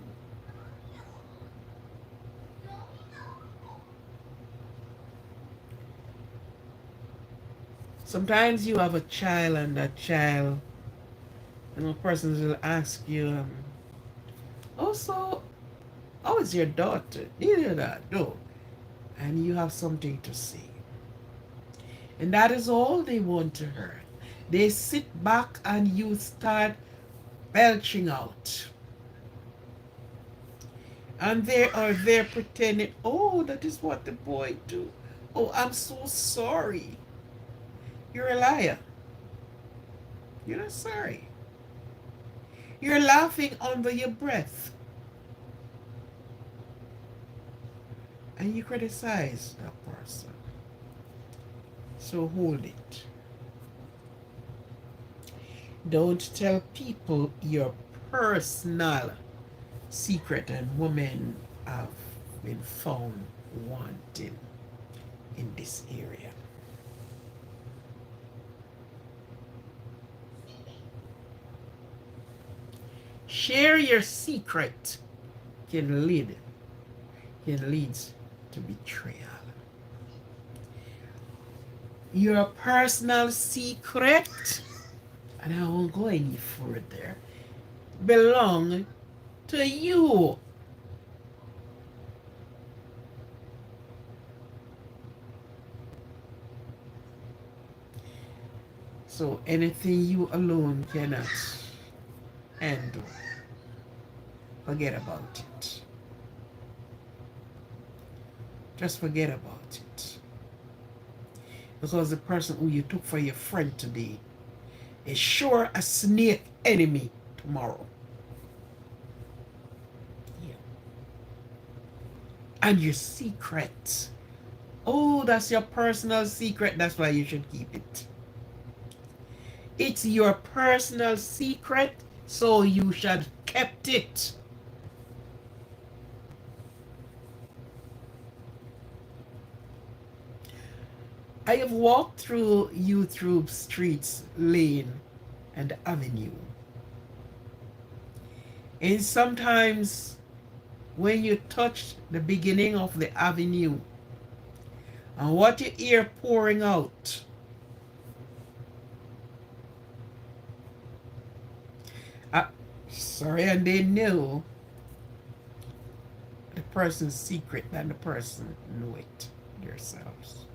Sometimes you have a child, and that child, person will ask you, oh, so how is your daughter? No. And you have something to say. And that is all they want to hear. They sit back and you start belching out. And they are there pretending, oh, that is what the boy do. Oh, I'm so sorry. You're a liar. You're not sorry. You're laughing under your breath. And you criticize that person. So hold it. Don't tell people your personal secret, and women have been found wanting in this area. Share your secret can lead to betrayal. Your personal secret, and I won't go any further, belong to you. So anything you alone cannot handle, forget about it. Just forget about it. Because the person who you took for your friend today is sure a snake enemy tomorrow. Yeah. And your secret. Oh, that's your personal secret. That's why you should keep it. It's your personal secret, so you should kept it. I have walked through YouTube streets, lane, and avenue. And sometimes when you touch the beginning of the avenue and what you hear pouring out, sorry, and they know the person's secret than the person know it themselves.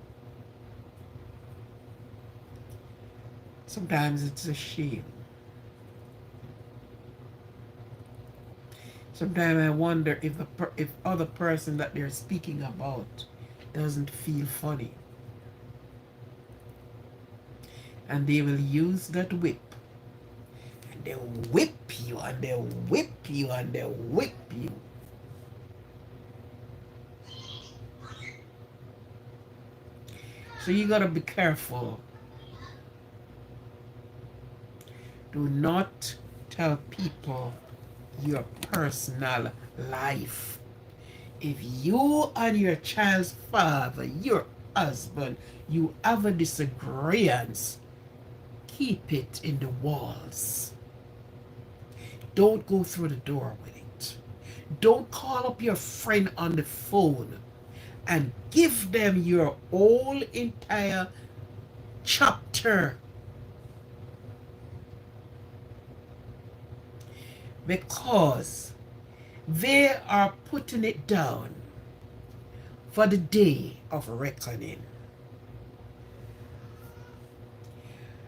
Sometimes it's a shame. Sometimes I wonder if if other person that they're speaking about doesn't feel funny. And they will use that whip. And they'll whip you, and they'll whip you, and they'll whip you. So you gotta be careful. Do not tell people your personal life. If you and your child's father, your husband, you have a disagreement, keep it in the walls. Don't go through the door with it. Don't call up your friend on the phone and give them your whole entire chapter. Because they are putting it down for the day of reckoning.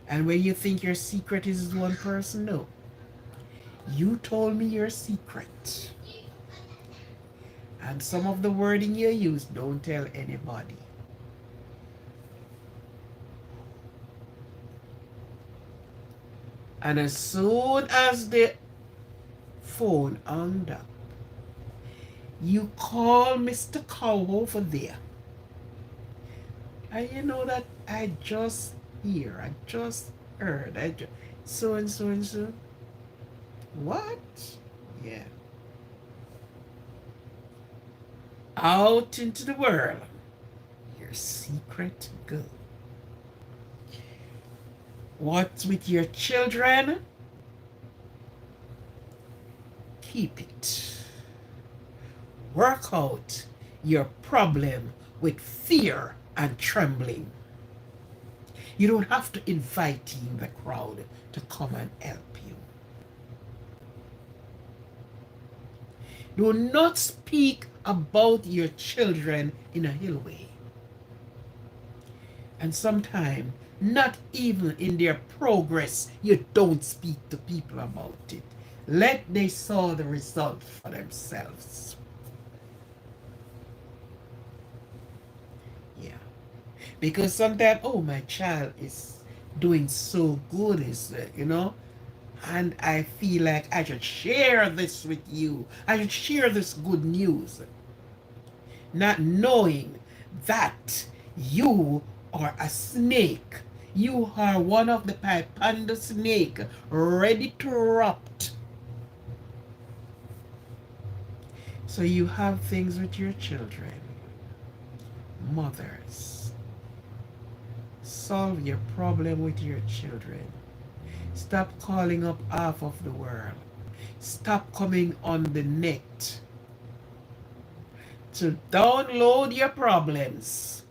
And when you think your secret is one person, no. You told me your secret. And some of the wording you use, don't tell anybody. And as soon as the phone hung up, you call Mr. Cow over there. And you know that I just heard, so and so and so. What? Yeah. Out into the world. Your secret go. What's with your children? keep it. Work out your problem with fear and trembling. You don't have to invite in the crowd to come and help you. Do not speak about your children in a ill way. And sometimes, not even in their progress, you don't speak to people about it. Let they saw the result for themselves. Yeah. Because sometimes, oh, my child is doing so good, and I feel like I should share this with you. I should share this good news. Not knowing that you are a snake. You are one of the panda snake ready to erupt. So you have things with your children. Mothers, solve your problem with your children. Stop calling up half of the world. Stop coming on the net to download your problems.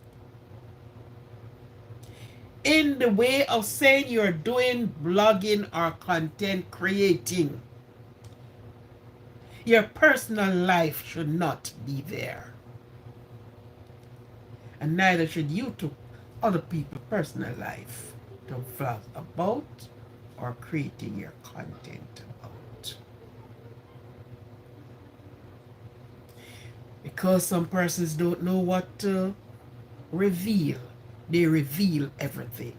In the way of saying you're doing blogging or content creating, your personal life should not be there. And neither should you to other people's personal life to vlog about or creating your content about. Because some persons don't know what to reveal, they reveal everything.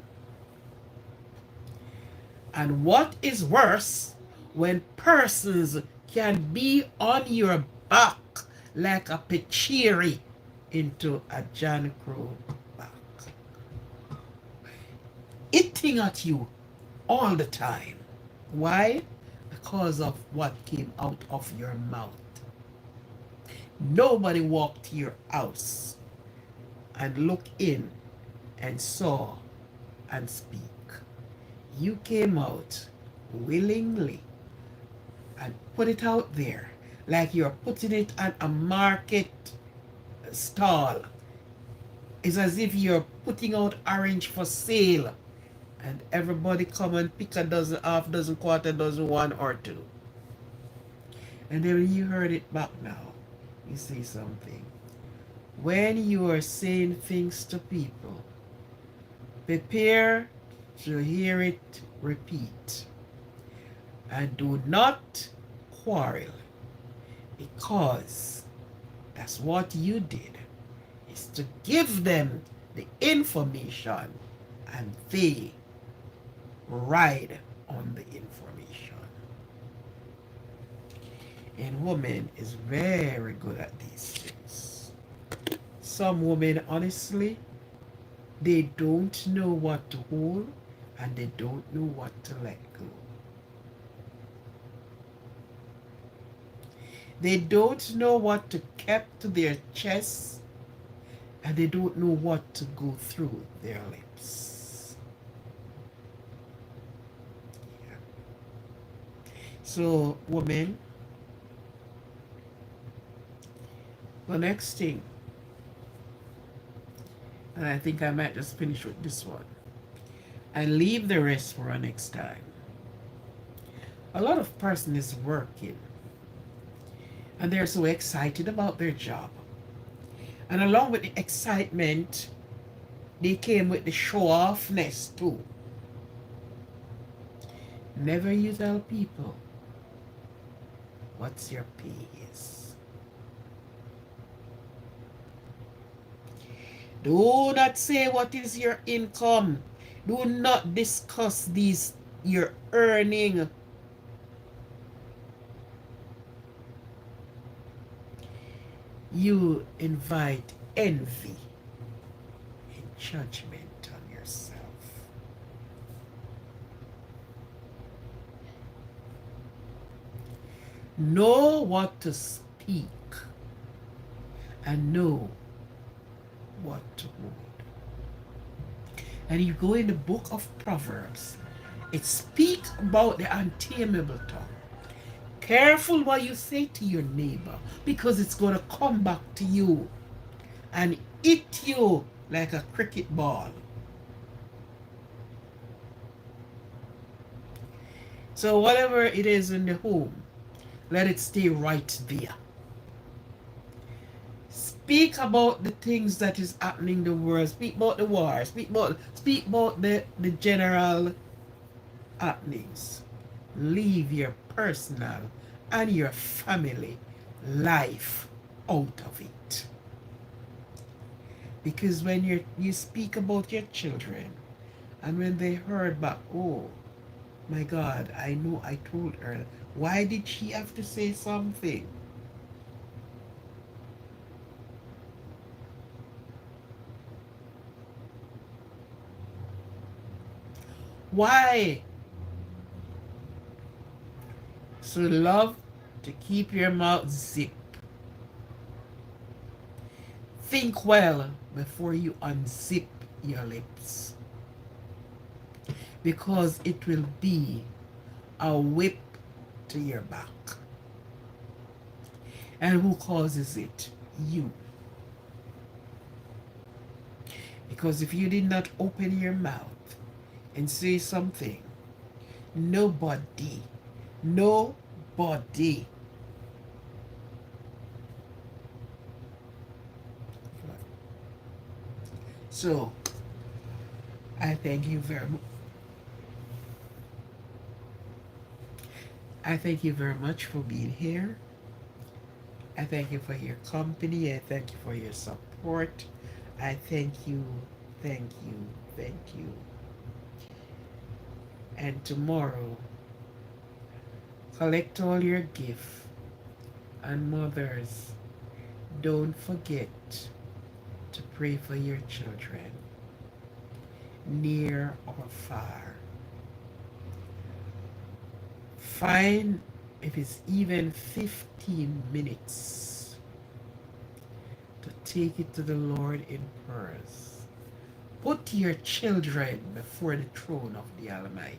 And what is worse, when persons can be on your back like a Pechiri into a John Crow back, eating at you all the time. Why? Because of what came out of your mouth. Nobody walked to your house and looked in and saw and speak. You came out willingly and put it out there like you're putting it on a market stall. It's as if you're putting out orange for sale and everybody come and pick a dozen, half dozen, quarter dozen, one or two. And then when you heard it back now, you say something. When you are saying things to people, prepare to hear it repeat. And do not quarrel, because that's what you did, is to give them the information and they ride on the information. And women is very good at these things. Some women, honestly, they don't know what to hold and they don't know what to let go. They don't know what to keep to their chest and they don't know what to go through their lips. Yeah. So, women, the next thing, and I think I might just finish with this one and leave the rest for our next time. A lot of person is working and they're so excited about their job. And along with the excitement, they came with the show-offness too. Never you tell people what's your pay is. Do not say what is your income. Do not discuss these, your earning. You invite envy and judgment on yourself. Know what to speak and know what to hold. And you go in the book of Proverbs, it speaks about the untamable tongue. Careful what you say to your neighbor, because it's going to come back to you and hit you like a cricket ball. So whatever it is in the home, let it stay right there. Speak about the things that is happening in the world. Speak about the war. Speak about the general happenings. Leave your personal and your family life out of it. Because when you speak about your children, and when they heard back, oh my God, I know I told her. Why did she have to say something? Why? So love to keep your mouth zip. Think well before you unzip your lips, because it will be a whip to your back. And who causes it? You. Because if you did not open your mouth and say something, nobody. So I thank you very much. I thank you very much for being here. I thank you for your company. I thank you for your support. I thank you, thank you, thank you. And tomorrow, collect all your gifts. And mothers, don't forget to pray for your children, near or far. Find, if it's even 15 minutes, to take it to the Lord in prayers. Put your children before the throne of the Almighty.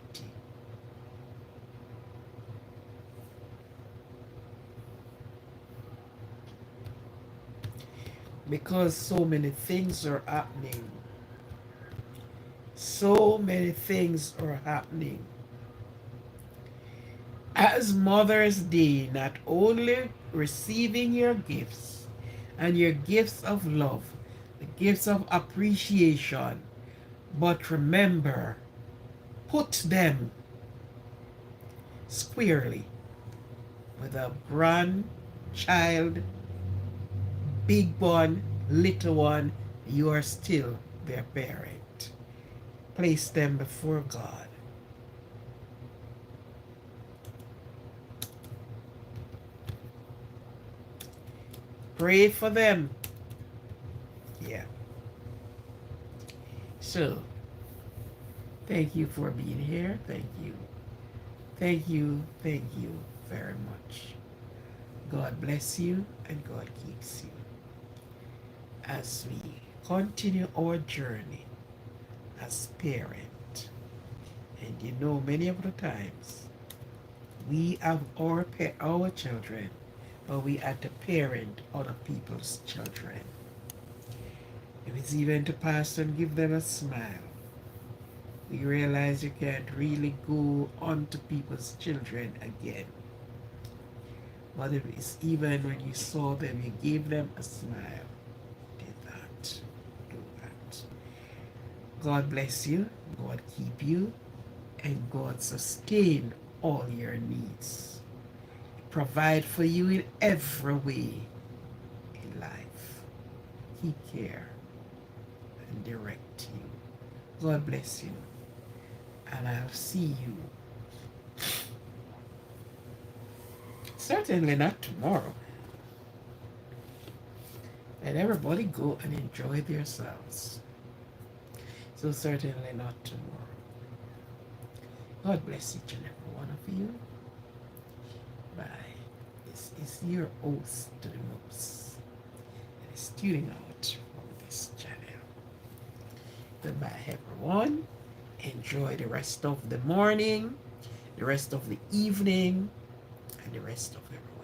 Because so many things are happening. So many things are happening. As Mother's Day, not only receiving your gifts and your gifts of love, the gifts of appreciation, but remember, put them squarely with a grandchild, big one, little one. You are still their parent. Place them before God. Pray for them. Yeah. So, thank you for being here. Thank you. Thank you. Thank you very much. God bless you and God keeps you as we continue our journey as parent. And you know, many of the times we have our children, but we have to parent other people's children. If it's even to pass and give them a smile, we realize you can't really go on to people's children again. But if it's even when you saw them, you gave them a smile, did that, do that. God bless you, God keep you, and God sustain all your needs. Provide for you in every way in life. He care and direct you. God bless you. And I'll see you. Certainly not tomorrow. Let everybody go and enjoy themselves. So certainly not tomorrow. God bless each and every one of you. Bye. This is your host to the most. That is tuning out from this channel. Goodbye, everyone. Enjoy the rest of the morning, the rest of the evening, the rest of everyone.